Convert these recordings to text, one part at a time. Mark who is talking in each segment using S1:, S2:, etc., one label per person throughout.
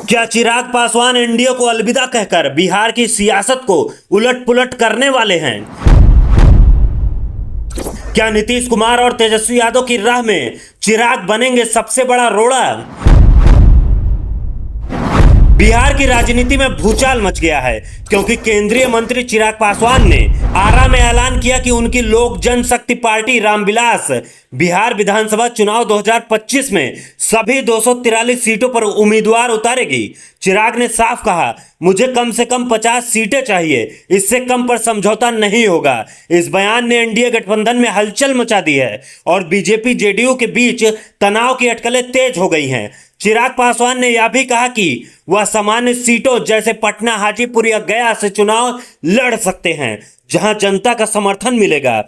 S1: क्या चिराग पासवान एनडीए को अलविदा कहकर बिहार की सियासत को उलट पुलट करने वाले हैं? क्या नीतीश कुमार और तेजस्वी यादव की राह में चिराग बनेंगे सबसे बड़ा रोड़ा? बिहार की राजनीति में भूचाल मच गया है क्योंकि केंद्रीय मंत्री चिराग पासवान ने आरा में ऐलान किया कि उनकी लोक जनशक्ति पार्टी रामविलास बिहार विधानसभा चुनाव 2025 में सभी 243 सीटों पर उम्मीदवार उतारेगी। चिराग ने साफ कहा, मुझे कम से कम 50 सीटें चाहिए, इससे कम पर समझौता नहीं होगा। इस बयान ने एनडीए गठबंधन में हलचल मचा दी है और बीजेपी जेडीयू के बीच तनाव की अटकलें तेज हो गई हैं। चिराग पासवान ने यह भी कहा कि वह सामान्य सीटों जैसे पटना, हाजीपुर या गया से चुनाव लड़ सकते हैं, जहां जनता का समर्थन मिलेगा।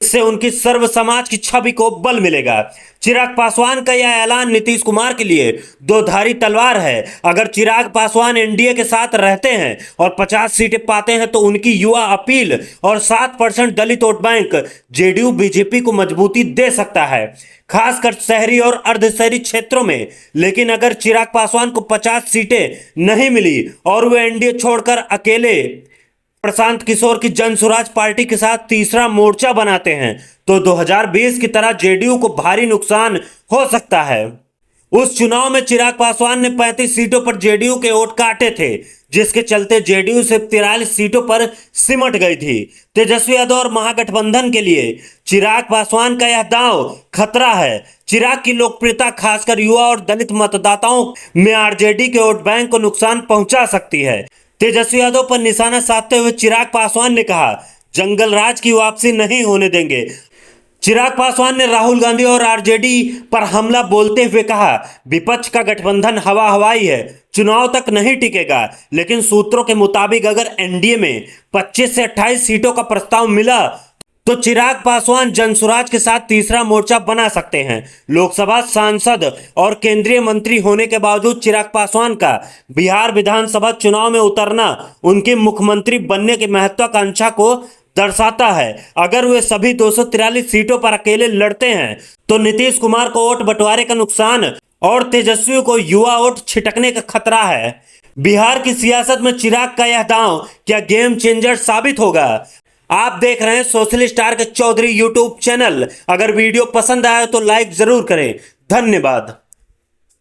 S1: इससे उनकी सर्व समाज की छवि को बल मिलेगा। चिराग पासवान का यह ऐलान नीतीश कुमार के लिए दो धारी तलवार है। अगर चिराग पासवान एनडीए के साथ रहते हैं और 50 सीटें पाते हैं तो उनकी युवा अपील और 7% दलित वोट बैंक जेडीयू बीजेपी को मजबूती दे सकता है, खासकर शहरी और अर्धशहरी क्षेत्रों में। लेकिन अगर चिराग पासवान को 50 सीटें नहीं मिली और वे एनडीए छोड़कर अकेले प्रशांत किशोर की जनसुराज पार्टी के साथ तीसरा मोर्चा बनाते हैं तो 2020 की तरह जेडीयू को भारी नुकसान हो सकता है। उस चुनाव में चिराग पासवान ने 35 सीटों पर जेडीयू के वोट काटे थे, जिसके चलते जेडीयू से 43 सीटों पर सिमट गई थी। तेजस्वी यादव और महागठबंधन के लिए चिराग पासवान का यह दांव खतरा है। चिराग की लोकप्रियता खासकर युवा और दलित मतदाताओं में आरजेडी के वोट बैंक को नुकसान पहुंचा सकती है। तेजस्वी यादव पर निशाना साधते हुए चिराग पासवान ने कहा, जंगल राज की वापसी नहीं होने देंगे। चिराग पासवान ने राहुल गांधी और आरजेडी पर हमला बोलते हुए कहा, विपक्ष का गठबंधन हवा हवाई है, चुनाव तक नहीं टिकेगा। लेकिन सूत्रों के मुताबिक अगर एनडीए में 25 से 28 सीटों का प्रस्ताव मिला तो चिराग पासवान जनसुराज के साथ तीसरा मोर्चा बना सकते हैं। लोकसभा सांसद और केंद्रीय मंत्री होने के बावजूद चिराग पासवान का बिहार विधानसभा चुनाव में उतरना उनकी मुख्यमंत्री बनने की महत्वाकांक्षा को दर्शाता है। अगर वे सभी 243 सीटों पर अकेले लड़ते हैं तो नीतीश कुमार को वोट बंटवारे का नुकसान और तेजस्वी को युवा वोट छिटकने का खतरा है। बिहार की सियासत में चिराग का यह दांव क्या गेम चेंजर साबित होगा? आप देख रहे हैं सोशल स्टार के चौधरी यूट्यूब चैनल। अगर वीडियो पसंद आया तो लाइक जरूर करें। धन्यवाद।